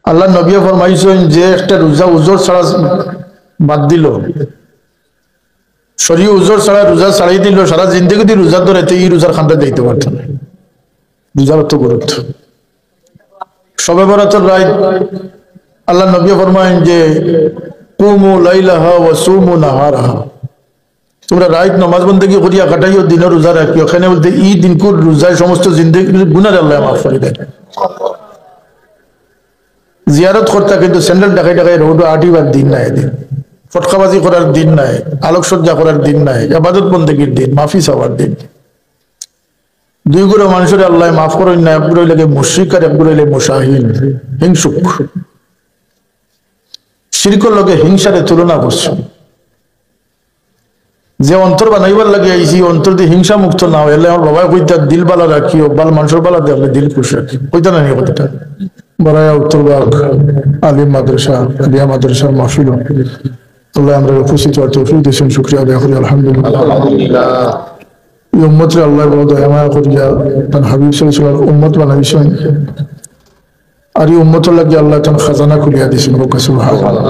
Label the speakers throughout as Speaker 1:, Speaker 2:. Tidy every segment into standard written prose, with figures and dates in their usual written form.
Speaker 1: আল্লাহ নবী ফরমাইছেন যে একটা রোজা উজর ছাড়া বাদ দিল, শরীর উজর ছাড়া রোজা ছাড়াই দিল, সারা জিন্দগি যদি রোজা ধরে এই রোজার খানটা দিতে পারত না। রোজার অত গুরুত্ব। শবে বরাতের রাত আল্লাহ নবী ফরমায়েন যে কুমু লাইলাহা ওয়া সুমু নাহারাহা, তোমরা রাত নামাজ বন্দেগী করিয়া কাটাইও, দিনে রোজা রাখিও। এখানে বলতে এই দিনকুর রোজায় সমস্ত জিন্দগির গুনাহ আল্লাহ মাফ করে দেন। জিয়ারত করতে কিন্তু স্যান্ডেল ডাকাই ডাকাই রোড আটিবার দিন নাই, দিন ফটকাবাজি করার দিন নাই, আলোকসজ্জা করার দিন নাই, ইবাদত বন্দেগীর দিন, মাফি চাওয়ার দিন। দুই গুলো মানুষের আল্লাহ মাফ করেন না, একগুলো লাগে মুশরিক আর একগুলো লাগে মুশাহিন, হিংসুক। শিরকের লগে হিংসারে তুলনা করছে। যে অন্তর বানাইবার লাগে আইছি, অন্তর দিয়ে হিংসা মুক্ত না হয়, আমার বাবা কইতা দিল বালা রাখিও, বাল মানুষের বালা দেখলে দিল খুশি রাখি, কইতা না কথাটা। বড়াইয়া উত্তরবাগ আলিম মাদ্রাসা, আলিয়া মাদ্রাসার মাহফিল আল্লাহ আমরা উপস্থিত হওয়ার তৌফিক দিয়েছেন, শুকরিয়া আদায় করি আলহামদুলিল্লাহ। এই উম্মতরে আল্লাহ বড় দয়া করিয়া তার হাবিব সাল্লাল্লাহু আলাইহি ওয়াসাল্লাম উম্মত বানাইছেন, আর এই উম্মতের লাগে আল্লাহ তার খাজানা খুলিয়া দিয়েছেন। সুবহানাল্লাহ।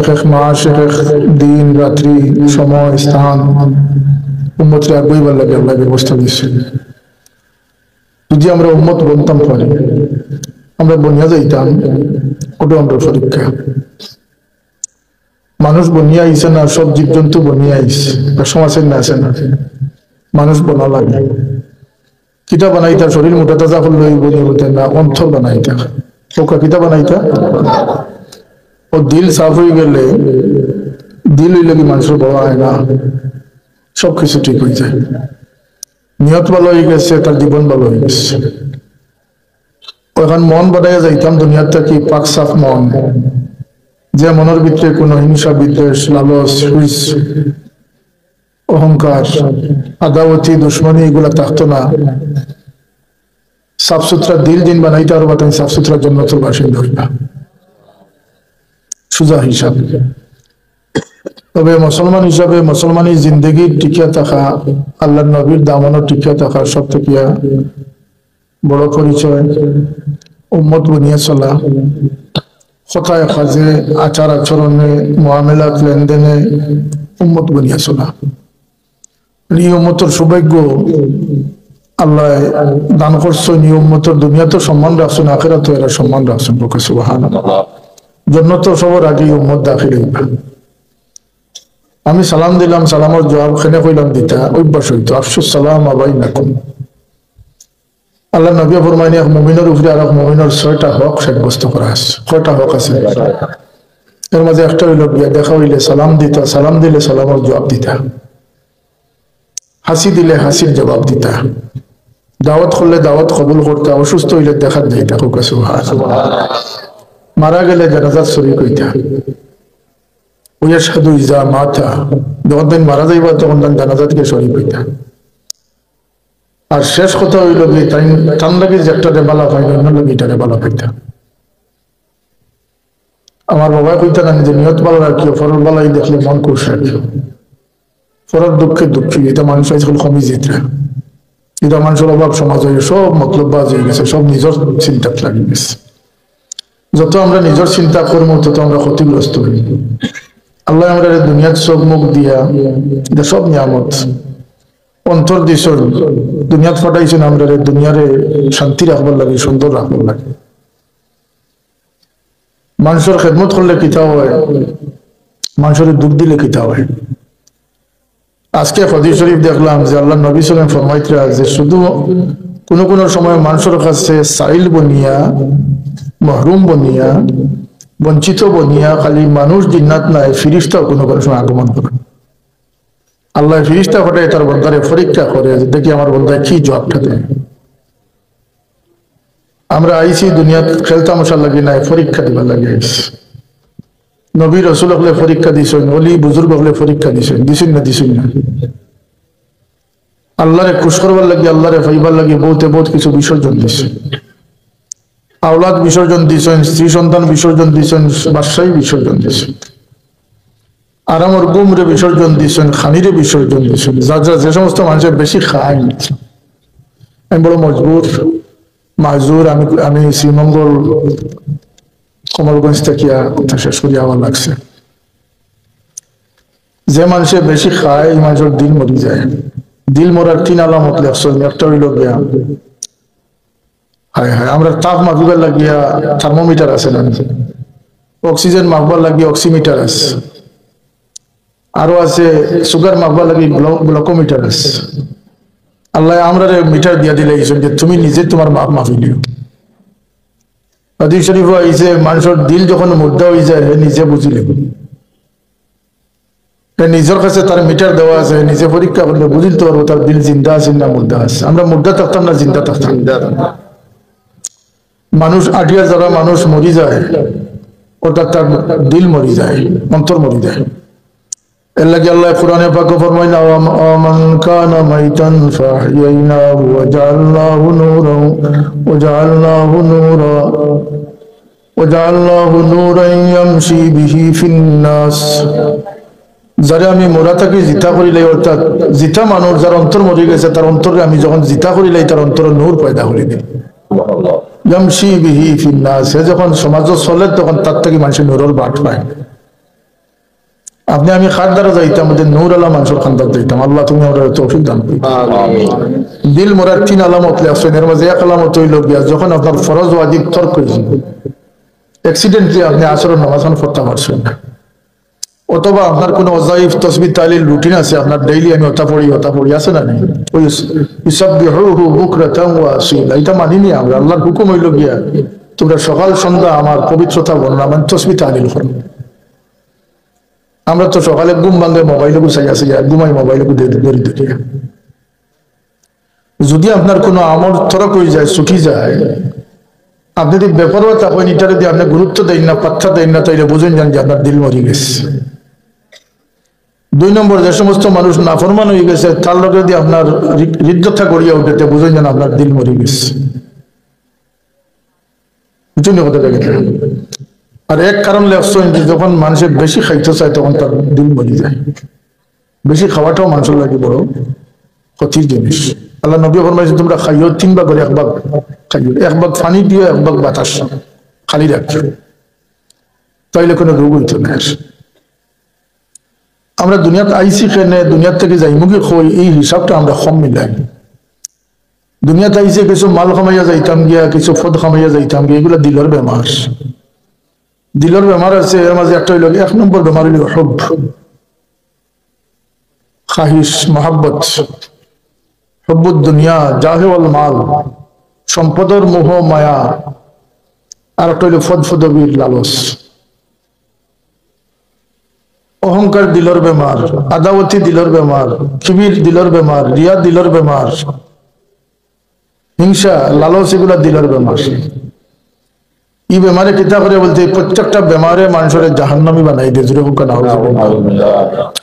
Speaker 1: এক এক মাস, এক এক দিন, রাত্রি, সময়, স্থান উম্মতরে আগাইবার লাগে আল্লাহ ব্যবস্থা দিয়েছেন। যদি আমরা উম্মত বনতাম পারি, আমরা বনিয়া যাইতাম, ওটা আমরা পরীক্ষা। মানুষ বনিয়া আইছে না, সব জীবজন্তু বনিয়া আইছে, সমাজের না আছে না, মানুষ বনা লাগে। কিতা বানাইতা শরীর মোটা তাজা করলে বনিয়া হতেন না, অন্তর বানাইতা ওকা কিতা বানাইতা। ও দিল সাফ হয়ে গেলে, দিল হইলে কি মানুষের বড় হয় না, সবকিছু ঠিক হয়ে যায়। নিয়ত ভালো হয়ে গেছে, তার জীবন ভালো হয়ে গেছে। ওখান মন বানাইয়া যাইতাম দুনিয়ার থেকে পাক সাফ মন, যে মনের ভিতরে কোনো হিংসা, বিদ্বেষ, লালচ, অহংকার, আদাওয়াতি, দুশ্মনী এগুলা থাকতো না। সাফ সুতরা দিল দিন বানাইতে আর বাতাই সাফ সুতরার জন্য তোর বাসিন্দা হইবা সুজা হিসাবে। তবে মুসলমান হিসাবে মুসলমানি জিন্দগি টিকিয়া থাকা, আল্লাহ নবীর দামনও টিকিয়া থাকা সব থেকে বড় পরিচয়। উম্মত বনিয়া চলা, কথায় কাজে, আচার আচরণে, মুআমালাত লেনদেনে উম্মত বনিয়া চলা। এই উম্মতের সৌভাগ্য আল্লাহ দান করছেন। এই উম্মতের দুনিয়াতে সম্মান রাখছেন, আখিরাতে এরা সম্মান রাখছেন। সুবহানাল্লাহ। জান্নাত সবার আগে উম্মত দাখিল হইবা। আমি সালাম দিলাম, সালামের জবাব খেনে কইলাম দিতা অভ্যাস হইতো। আফসুস সালাম বাইনাকুম। আল্লাহ নবী ফরমাইন এক মুমিনের উপরে আর এক মুমিনের 6টা হক সাব্যস্ত করা আছে। কয়টা হক আছে? এর মাঝে একটা হইল বিয়া দেখা হইলে সালাম দিতা, সালাম দিলে সালামের জবাব দিতা, হাসি দিলে হাসির জবাব দিতা, দাওয়াত করলে দাওয়াত কবুল করতা, অসুস্থ হইলে দেখা যাইতা। সুবহানাল্লাহ। মারা গেলে জানাজাত শরীক হইতা। ওয়াশহাদু ইযা মাতা, যখন দিন মারা যাইবা তখন জানাজাতকে শরীক হইতা। আর শেষ কথা হইল কি টান লাগে যে একটা বালা পাইনি, অন্য লাগে এটারে বালা পাইতা। আমার বাবা কইতা না যে নিয়ত ভালো রাখিও, ফরল বালাই দেখলে মন খুশ রাখিও। ফরল দুঃখে দুঃখী, এটা মানুষ আজকাল কমই যেতে। এটা মানুষের অভাব সমাজ হয়ে সব মতলববাজ হয়ে গেছে, সব নিজের চিন্তা লাগি গেছে। যত আমরা নিজের চিন্তা করবো তত আমরা ক্ষতিগ্রস্ত হই। আল্লাহ আমরা দুনিয়ার সব মুখ দিয়া, এটা সব নিয়ামত অন্তর দিছর, দুনিয়াত ফাটাইছেন আমরা দুনিয়ারে শান্তি রাখবার লাগে, সুন্দর রাখবার লাগে। মানুষের খেদমত করলে কিতা হয়, মানুষের দুঃখ দিলে কিতা হয়। আজকে হাদিস শরীফ দেখলাম যে আল্লাহ নবী সাল্লাল্লাহু আলাইহি ওয়াসাল্লাম ফরমাইতরা যে শুধু কোন কোন সময় মানুষের কাছে সাইল বনিয়া, মাহরুম বনিয়া, বঞ্চিত বনিয়া খালি মানুষ জিন্নাত নাই, ফিরিস্তাও কোনো কোনো সময় আগমন করে। আল্লাহ ফিরিস্তা পাঠায় তার বন্দারে পরীক্ষা করে, দেখি আমার বন্দায় কি জবাবটা দেয়। আমরা আইছি দুনিয়াত খেলতামশা লাগি নাই, পরীক্ষা দিবার লাগে আইছি। নবী রাসূল হলে পরীক্ষা দিছেন, ওলি বুজুর্গ হলে পরীক্ষা দিছেন, দিছেন না দিছেন না। আল্লাহরে খুশ করবার লাগে, আল্লাহরে পাইবার লাগে বহুত কিছু বিসর্জন দিছেন। আওলাদ বিসর্জন দিছেন, স্ত্রী সন্তান বিসর্জন দিছেন, বাদশাহী বিসর্জন দিছেন, আরামর গুমরে বিসর্জন দিছেন, খানিরে বিসর্জন দিছেন। যে সমস্ত মানুষের বেশি খায়, আমি বড় মজবুর, মাজুর আমি শ্রীমঙ্গল কমলগঞ্জ থেকে শেষ করি আমার লাগছে যে মানুষে বেশি খায় এই মানুষের দিল মরি যায় দিল মরার 3 আলামত লেখছেন একটা হইল গিয়া হায় হায় আমরা তাপ মাপিবার লাগিয়া থার্মোমিটার আছে না অক্সিজেন মাপবার লাগিয়া অক্সিমিটার আছে আরো আছে সুগার মাপবার লাগি গ্লুকোমিটার আছে আল্লাহ আমরা মিটার দিয়া দিলে যে তুমি নিজে তোমার মাপ মাপি নিও হাদিস শরীফ আইছে মানুষের দিল যখন মুর্দা হয়ে যায় নিজে বুঝিলে নিজের কাছে তার মিটার দেওয়া আছে নিজে পরীক্ষা করলে বুঝতে পারবো তার দিল জিন্দা আছে না মুর্দা আছে আমরা মুর্দা থাকতাম না জিন্দা থাকতাম মানুষ আটিয়া যারা মানুষ মরি যায় অর্থাৎ তার দিল মরি যায় অন্তর মরি যায় এর লাগে আল্লাহ কোরআনে পাকে ফরমায় না মান কানা মাইতান ফাহইনাহু ওয়া জাআলনাহু নূরান ওয়া জাআলনাহু নূরান ইয়ামশি বিহি ফিন নাস যারা আমি মরা থাকি জিতা করিলে অর্থাৎ জিতা মানুষ যার অন্তর মরে গেছে তার অন্তরে আমি যখন জিতা করিলে তার অন্তরে নূর পয়দা করি দিই ইয়ামশি বিহি ফিন নাস সে যখন সমাজ চলে তখন তার থেকে মানুষের নূরের বাট পায় আপনি আমি খাদ্দারও যাইতাম আমাদের নূর আলা মানুষের খান্দার যাইতাম আল্লাহ তুমি আমরা তৌফিক দান করি দিল মরার 3 আলামত আছে এর মধ্যে এক আলামত হইল গিয়া যখন আপনার ফরজ ওয়াজিব তর্ক হয়েছে অ্যাক্সিডেন্টলি আপনি আসরের নামাজ পড়তে পারছেন না অথবা আপনার কোনো ওয়াজিব তাসবিহ তাহলিল রুটিন আছে আপনার ডেইলি আমি ওটা পড়ি আছে না নাই ওই ইসাববিহুহু বুকরাতান ওয়া আসীলা এটা মানিনি আমরা আল্লাহর হুকুম হইল গিয়া তোমরা সকাল সন্ধ্যা আমার পবিত্রতা বর্ণনা মানে তাসবিহ তাহলিল করো আমরা তো সকালে ঘুম ভাঙে মোবাইলে গুছাই আছে ঘুমাই মোবাইলে ধরি যদি আপনার কোনো আমল তরক হয়ে যায় ছুটি যায় আপনি যদি বেপরোয়া থাকেন এটা যদি আপনি গুরুত্ব দেন না পাত্তা দেন না তাইলে বুঝেন যান যে আপনার দিল মরি গেছে 2 নম্বর যে সমস্ত মানুষ নাফরমান হয়ে গেছে তার লোক যদি আপনার হৃদ্যতা করিয়া উঠেতে বুঝেন যান আপনার দিল মরি গেছে বুঝুন কথা দেখে আর এক কারণ লেখছেন যে যখন মানুষের বেশি খাইতে চায় তখন তার দিল মরি যায় বেশি খাওয়াটাও মানুষের লাগে বড় ক্ষতির জিনিস আল্লাহ নবী ফরমাইছে তোমরা খাইও 3 ভাগ করে 1 ভাগ খাইও 1 ভাগ পানি দিও 1 ভাগ বাতাস খালি রাখো তাইলে কোনো রোগ হইতো না আমরা দুনিয়াতে আইসি কেনে দুনিয়া থেকে যাই মুখে কই এই হিসাবটা আমরা কম মিলাই দুনিয়াতে আইসে কিছু মাল কামাইয়া যাইতাম গিয়া কিছু পদ কামাইয়া যাইতাম গিয়া এগুলা দিলের বেমার দিলের বেমার আছে এর মাঝে একটা হইল 1 নম্বর বেমার হইল হুব খাহিশ মোহাব্বত হুব্বুদ দুনিয়া জাহে ওয়াল মাল সম্পদের মোহ মায়া আর একটা হইল ফদফদবির লালস অহংকার দিলের বেমার আদাওয়াতি দিলের বেমার কিবির দিলের বেমার রিয়া দিলের বেমার হিংসা লালস এগুলা দিলের বেমার এই বেমারে কিতা করে বলতে প্রত্যেকটা বেমারে মানুষের জাহান্নামী বানাই দিয়ে জুড়ে হোক না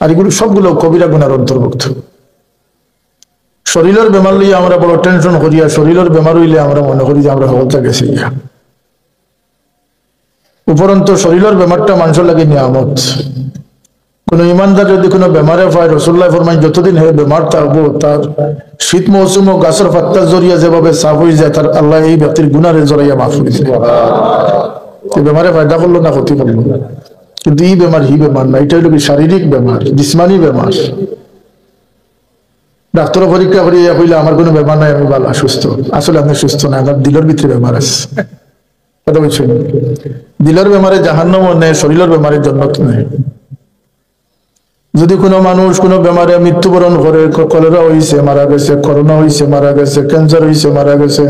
Speaker 1: আর এগুলো সবগুলো কবিরা গুনার অন্তর্ভুক্ত শরীরের বেমার লইয়া আমরা বড় টেনশন করিয়া শরীরের বেমার হইলে আমরা মনে করি যে আমরা হলতা গেছি উপরন্ত শরীরের বেমারটা মানুষের লাগে নিয়ামত কোন ইমানদার যদি কোনো বেমারে পায় রাসূলুল্লাহ ফরমায় যতদিন হে বেমার থাকবো তার শীত মৌসুম ও গাছের পাতার জড়িয়ে যেভাবে সাফ হয়ে যায় তার আল্লাহ এই ব্যক্তির গুনারে জড়াইয়া মাফ করে দেয় বেমারে ফায়দা করলো না ক্ষতি করলো কিন্তু এই বেমার হি বেমার না এটা হলো কি শারীরিক বেমার জিসমানি বেমার ডাক্তার পরীক্ষা করিয়া কইলে আমার কোনো বেমার নাই আমি ভালো সুস্থ আসলে আপনি সুস্থ না আমার দিলের ভিতরে বেমার আছে কথা বলছেন দিলের বেমারে জাহান্নাম নেই শরীরের বেমারের জান্নাত নেই যদি কোনো মানুষ কোনো বেমারে মৃত্যুবরণ করে কলেরা হইছে মারা গেছে করোনা হইছে মারা গেছে ক্যান্সার হইছে মারা গেছে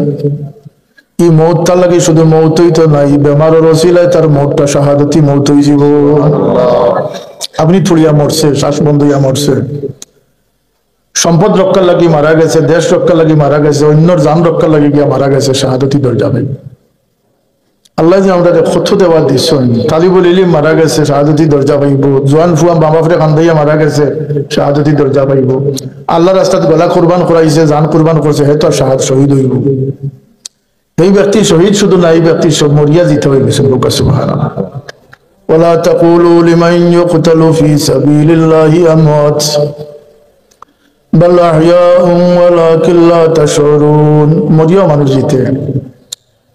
Speaker 1: এই মৌত তার লাগে শুধু মৌতই তো নাই বেমারের ওসিলায় তার মৌতটা শাহাদাতি মৌত হয়ে যাব আপনি থুড়িয়া মরছে শ্বাস বন্ধ হইয়া মরছে সম্পদ রক্ষার লাগি মারা গেছে দেশ রক্ষার লাগি মারা গেছে অন্যর জান রক্ষার লাগি গিয়া মারা গেছে শাহাদাতি দরজা নেই আল্লাহ যে আমরা কত দেওয়া দিচ্ছেন তালিবুল ইলম মারা গেছে শাহাদাতি দরজা পাইব জোয়ান ফুয়া মা বাপরে কান্দাইয়া মারা গেছে শাহাদাতি দরজা পাইব আল্লাহ রাস্তাত গলা কুরবান করাইছে জান কুরবান করছে হে তো শাহাদ শহীদ হইব এই ব্যক্তি শহীদ শুধু না এই ব্যক্তি সব মরিয়া জিতে হয়ে গেছে সুবহানাল্লাহ ওয়ালা তাকুলু লিমান ইউকতালু ফি সাবিলিল্লাহি আমওয়াত বাল আহইয়াউম ওয়ালাকিন লা তাশউরুন মরিয়া মানুষ জিতে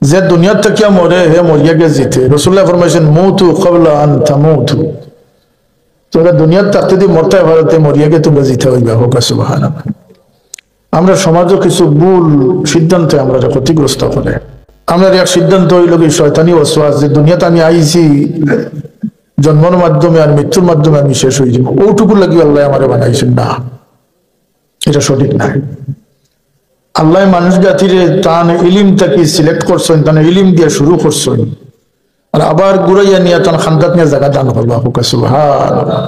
Speaker 1: যে দুনিয়ার থেকে মরে হে মরিয়া গে জিতে। রাসূলুল্লাহ ফরমাইছেন মউতু ক্বাবলা আন তামুতু, তোমরা দুনিয়ার থাকতে দিয়ে মরতে ভারতে মরিয়া গে তোমরা জিতে হইবা। হোক সুবহানাল্লাহ। আমরা সমাজে কিছু ভুল সিদ্ধান্তে আমরা ক্ষতিগ্রস্ত করে। আমরা এক সিদ্ধান্ত হইল কি শয়তানি ওয়াসওয়াস, যে দুনিয়াতে আমি আইছি জন্মের মাধ্যমে আর মৃত্যুর মাধ্যমে আমি শেষ হয়ে যাব, ওটুকু লাগি আল্লাহ আমারে বানাইছেন। না, এটা সঠিক না। আল্লাহ মানুষ জাতির তান ইলিম তাকে সিলেক্ট করছেন, তান ইলিম দিয়ে শুরু করছেন, আর আবার ঘুরাইয়া নিয়ে তান খান্দাত নিয়ে জায়গা দান করবা। সুবহানাল্লাহ।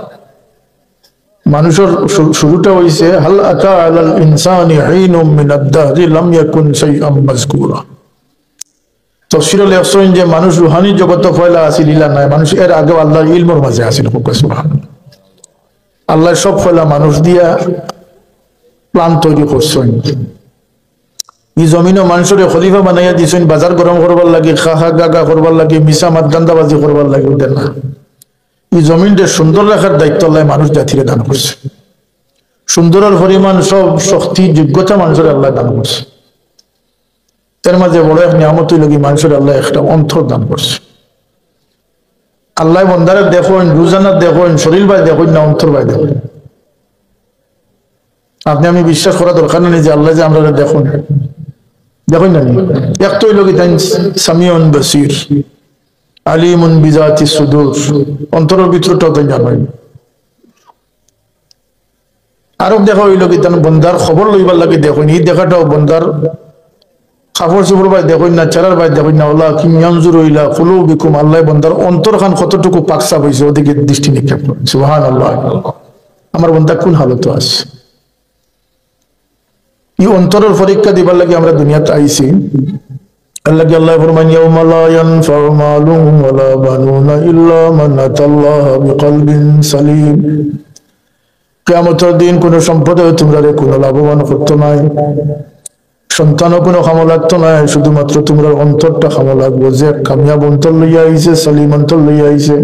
Speaker 1: মানুষের শুরুটা হইছে হাল আতা আলাল ইনসানি হিনুম মিনাদ দাহরি লাম ইয়াকুন শাইআম মাযকুরা। তাফসীরে লেখছেন যে মানুষ রুহানি জগতে ফয়লা আছিল ইলা নাই, মানুষ এর আগে আল্লাহর ইলমের মাঝে আছিল। সুবহানাল্লাহ। আল্লাহ সব ফয়লা মানুষ দিয়া প্ল্যান তৈরি করছেন। এই জমিনও মানুষের খলিফা বানাইয়া দিয়েছেন, বাজার গরম করবার লাগে, খাহা গাগা করবার লাগে, মিশা মাত গান্দাবাজি করবার লাগে। ওদের না, এই জমিনটা সুন্দর রাখার দায়িত্ব আল্লাহ মানুষ জাতিরে দান করছে। সুন্দরের পরিমাণ সব শক্তি যোগ্যতা মানুষের আল্লাহ দান করছে। এর মাঝে বড় এক নিয়ামত হইল কি মানুষের আল্লাহ একটা অন্তর দান করছে। আল্লাহ বন্দারে দেখেন, রোজানা দেখেন, শরীর ভাই দেখেন না অন্তর ভাই দেখেন। আপনি আমি বিশ্বাস করা দরকার নেই যে আল্লাহ যে আমরা দেখুন দেখুন না, এক তো হইল কি তাই সামিউন বাসির আলিমুন বিজাতি সুদূর, অন্তরের ভিতরটাও তাই জানেন। আরো দেখা হইল কি তার বন্দার খবর লইবার লাগে দেখুন, এই দেখাটাও বন্দার কাপড় চোপড় ভাই দেখুন না, চেরার ভাই দেখুন না। ওলা কি মিয়ানজুর হইলা কুলুবিকুম, আল্লাহ বন্দার অন্তর খান কতটুকু পাকসাপ হয়েছে ওদিকে দৃষ্টি নিক্ষেপ করেন। সুবহানাল্লাহ। আমার বন্দা কোন হালত আছে, এই অন্তরের পরীক্ষা দিবার লাগে আমরা দুনিয়াতে আইছি। আল্লাহ ফরমান ইয়াউমা লা ইয়ানফাউ মালুন ওয়ালা বানুনা ইল্লা মান আতাল্লাহা বিকলবিন সালিম। কিয়ামতের দিন কোন সম্পদে তোমরা কোনো লাভবান করতে নাই, সন্তানও কোনো কামো লাগতো না, শুধুমাত্র তোমরা অন্তরটা কামো লাগবো, যে কামিয়াব অন্তর লইয়া আইছে, সালিম অন্তর লইয়া আইছে।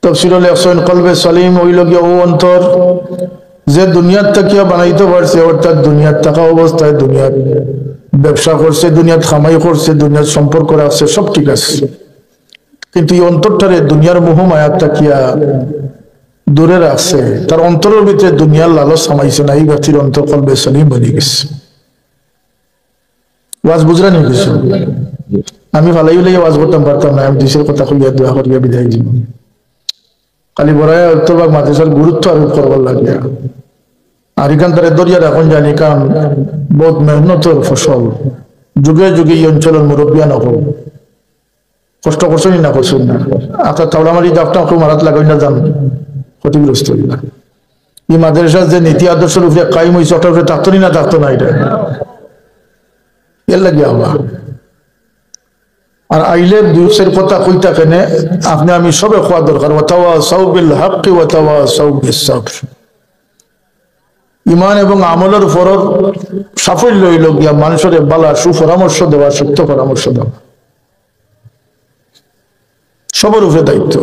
Speaker 1: তাফসীরে লেখছেন কলবে সালিম হইল গিয়া ও অন্তর যে দুনিয়ার তাকিয়া বানাইতে পারছে, অর্থাৎ দুনিয়ার থাকা অবস্থায় দুনিয়ার ব্যবসা করছে, দুনিয়ার খামাই করছে, দুনিয়ার সম্পর্ক রাখছে, সব ঠিক আছে, কিন্তু এই অন্তরটারে দুনিয়ার মোহ মায়ার তাকিয়া দূরে রাখছে, তার অন্তরের ভিতরে দুনিয়ার লালচ সামাইছে না, এই ব্যক্তির অন্তর কলবে সালিম বনে গেছে। ওয়াজ বুঝরা নিয়ে গেছে। আমি ভালাই হলে ওয়াজ করতাম পারতাম না, আমি দেশের কথা কইয়া দোয়া করিয়া বিদায় দিব। খালি বড়ায় উত্তরবাগ মাদ্রাসার গুরুত্ব আরোপ করবার লাগে। আর এখান তারা দরিয়ার এখন জানি কারণ বহুত মেহনতের ফসল, যুগে যুগে এই অঞ্চলের মুরব্বিয়া নকল কষ্ট করছেন না, করছেন না। আপনার তাওড়ামারি জাপটা কেউ মারাত লাগাই না, যান ক্ষতিগ্রস্ত হইল না। এই মাদ্রাসার যে নীতি আদর্শের উপরে কায়েম হয়েছে, ওটার উপরে থাকতো না, থাকতো না, এটা এর লাগে আল্লাহ। আর আইলে দুসের কথা কইতা কেনে আপনি আমি সবে খোয়া দরকার। ওয়াতাওয়াসাউ বিল হাক্কি ওয়াতাওয়াসাউ বিস সাবর। ঈমান এবং আমলের ফরজ সাফল্য হইল গিয়া মানুষের বালা সুপরামর্শ দেওয়া, সত্য পরামর্শ দেওয়া, সবার উপরে দায়িত্ব।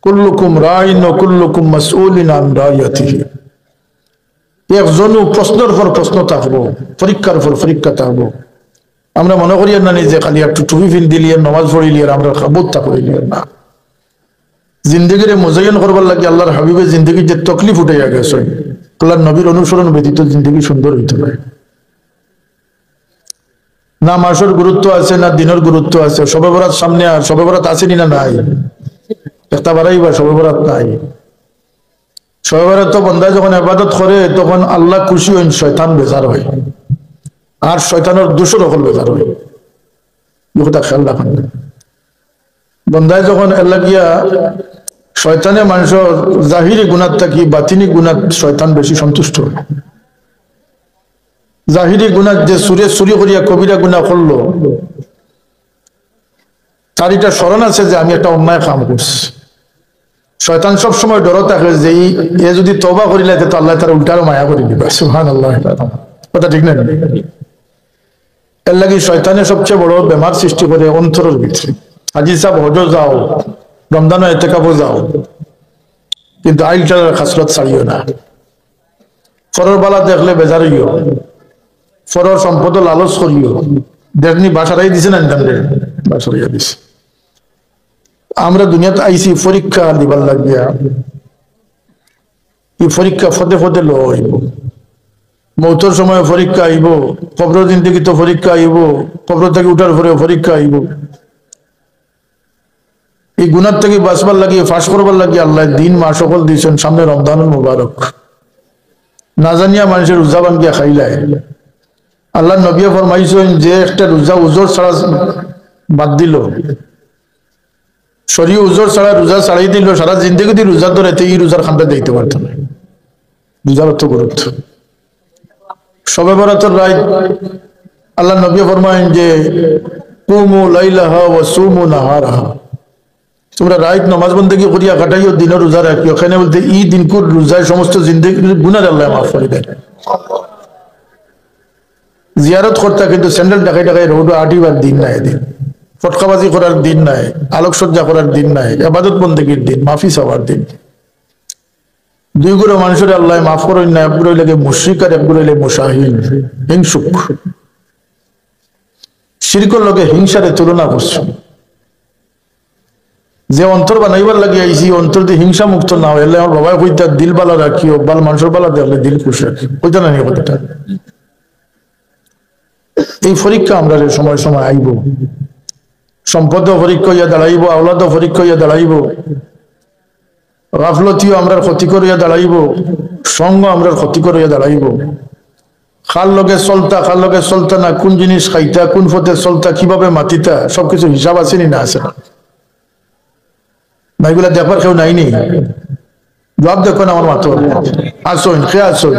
Speaker 1: কুল্লুকুম রাইন ওয়া কুল্লুকুম মাসউলিন আন রাইয়াতিহি। একজনও প্রশ্নের পর প্রশ্ন থাকবো, পরীক্ষার পর পরীক্ষা থাকবো। আমরা মনে করি না যে খালি একটু টুপি ফিন দিলিয়ে নামাজ পড়িলিয়ে আমরা বোধটা করিলিয়ে না। জিন্দগিরে মোজাইন করবার লাগে আল্লাহর হাবিবের জিন্দগির যে তকলিফ উঠে গেছে, আল্লাহর নবীর অনুসরণ ব্যতীত জিন্দগি সুন্দর হইতে পারে না। মাসের গুরুত্ব আছে না, দিনের গুরুত্ব আছে। শবে বরাত সামনে, আর শবে বরাত আসেনি না নাই, একটা বারাই বা শবে বরাত নাই। শবে বরাত তো বন্দা যখন ইবাদত করে তখন আল্লাহ খুশি হইন, শয়তান বেজার হয়, আর শয়তানের দোষর হল বেজার হয়। কথা খেয়াল রাখেন। বন্দায় যখন আল্লাহ গিয়া শয়তানে মানুষের জাহিরি গুণাত থাকি বাতিনি গুণাত শয়তান বেশি সন্তুষ্ট হয়। জাহিরি গুণাত যে চুরি করিয়া কবিরা গুণা করলো, তার এটা স্মরণ আছে যে আমি একটা অন্যায় কাম করছি। শয়তান সবসময় ডর থাকে যে এ যদি তওবা করিলে তো আল্লাহ তার উল্টারও মায়া করে দিবে। সুবহানাল্লাহ। কথা ঠিক না? এর লাগি শয়তানের সবচেয়ে বড় বেমার সৃষ্টি করে অন্তরের ভিতরে। হাজি সাহেব হজ যাও, রমজান এতেকাফও যাও, কিন্তু আইলটার খাসরত ছাড়িও না। ফরর বালা দেখলে বেজার হইও, ফরর সম্পদ লালচ করিও, দেখনি বাসারাই দিছে না বাসারাইয়া দিছে। আমরা দুনিয়াতে আইসি পরীক্ষা দিবার লাগিয়া, এই পরীক্ষা ফদে ফদে লো হইব, মৌতর সময় পরীক্ষা আইব, কবর জিন্দেগি তো পরীক্ষা আইব, কবর থেকে উঠার পরে পরীক্ষা আইব। এই গুনার থেকে বাঁচবার লাগিয়ে, ফাঁস করবার লাগিয়ে আল্লাহ দিন মাস সকল দিয়েছেন। সামনে রমজানুল মুবারক, না জানিয়া মানুষের রোজা বাঙ্গিয়া খাইলায়। আল্লাহ নবী ফরমাইছেন যে একটা রোজা উজোর ছাড়া বাদ দিল, শরীর উজোর ছাড়া রোজা ছাড়াই দিল, সারা জিন্দগি দিয়ে রোজা ধরে এই রোজার খানটা দিতে পারত না। রোজার অর্থ গুরুত্ব। শবে বরাতের রাত আল্লাহ নবী ফরমায়েন যে কুমু লাইলাহা ওয়া সুমু নাহারাহা, তোমরা রাত নামাজ বন্দেগী করিয়া কাটাইও, দিন রোজা রাখিও। এখানে বলতে এই দিনকুর রোজায় সমস্ত জিন্দগির গুনাহ আল্লাহ মাফ করে দেন। জিয়ারত করতে কিন্তু স্যান্ডেল ডাকাই ডাকাই রোড আটিবার দিন নাই, দিন ফটকাবাজি করার দিন নাই, আলোকসজ্জা করার দিন নাই, ইবাদত বন্দেগীর দিন, মাফি চাওয়ার দিন। দুই গুলো মানুষের আল্লাহ মাফ করেন না, এক গুলো লাগে মুশরিক আর এক গুলো লাগে মুশাহিন, হিংসুক। শিরকের লগে হিংসারে তুলনা করছে। যে অন্তর বানাইবার লাগে আইসি, অন্তর দিয়ে হিংসা মুক্ত না হইলে আমার বাবা কইতা দিল বালা রাখিও, বাল মানুষের বালা দেখলে দিল খুশি রাখি, কইতা না নিয়ে কথাটা। এই পরীক্ষা আমরা সময় সময় আইব, সম্পদ পরীক্ষা হইয়া দাঁড়াইব, আওলাদ পরীক্ষা হইয়া দাঁড়াইব, গাফলতিও আমরা ক্ষতি করিয়া দাঁড়াইব, সঙ্গ আমরা ক্ষতি করিয়া দাঁড়াইব। খাল লগে চলতা, খাল লগে চলতা না, কোন জিনিস খাইতা, কোন পথে চলতা, কিভাবে মাতিতা, সবকিছু হিসাব আছে নি না আছে না? এগুলা দেখবার কেউ নাইনি, জবাব দেখো না আমার মাত্র আসুন কে আসুন।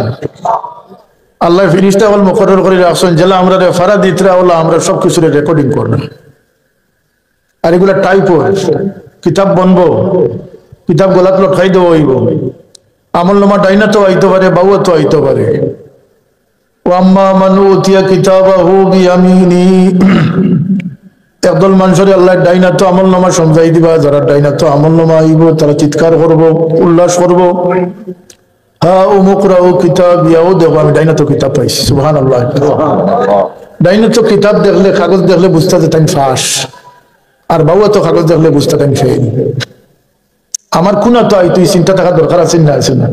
Speaker 1: আল্লাহ ফিরিস্তা হল মুকরর করে রাখছেন, জেলা আমরা ফারা দিতরা হলো আমরা সবকিছু রেকর্ডিং করবো। আর এগুলা টাইপও কিতাব বনবো, কিতাব গোলাপ লটকাই দেবো হইব। আমল নামা ডাইনা তো আইতে পারে, বাবু তো আইতে পারে। ও আম্মা মানু উতিয়া কিতাবাহু বিয়ামিনি, একদল মানুষের আল্লাহ ডাইনা তো আমল নামা সমঝাই দিবা, যারা ডাইনা তো আমল নামা আইব তারা চিৎকার করবো, উল্লাস করবো। হ্যাঁ ও মুকরাউ কিতাব ইয়াও দেখো, আমি ডাইনা তো কিতাব পাইছি, সুবহানাল্লাহ। ডাইনা তো কিতাব দেখলে, কাগজ দেখলে বুঝতে যে তাই ফাঁস, আর বাবু তো কাগজ দেখলে বুঝতে তাই ফেল। আমার কোনা তো আই তুই চিন্তা থাকা দরকার আছে না, আছে না?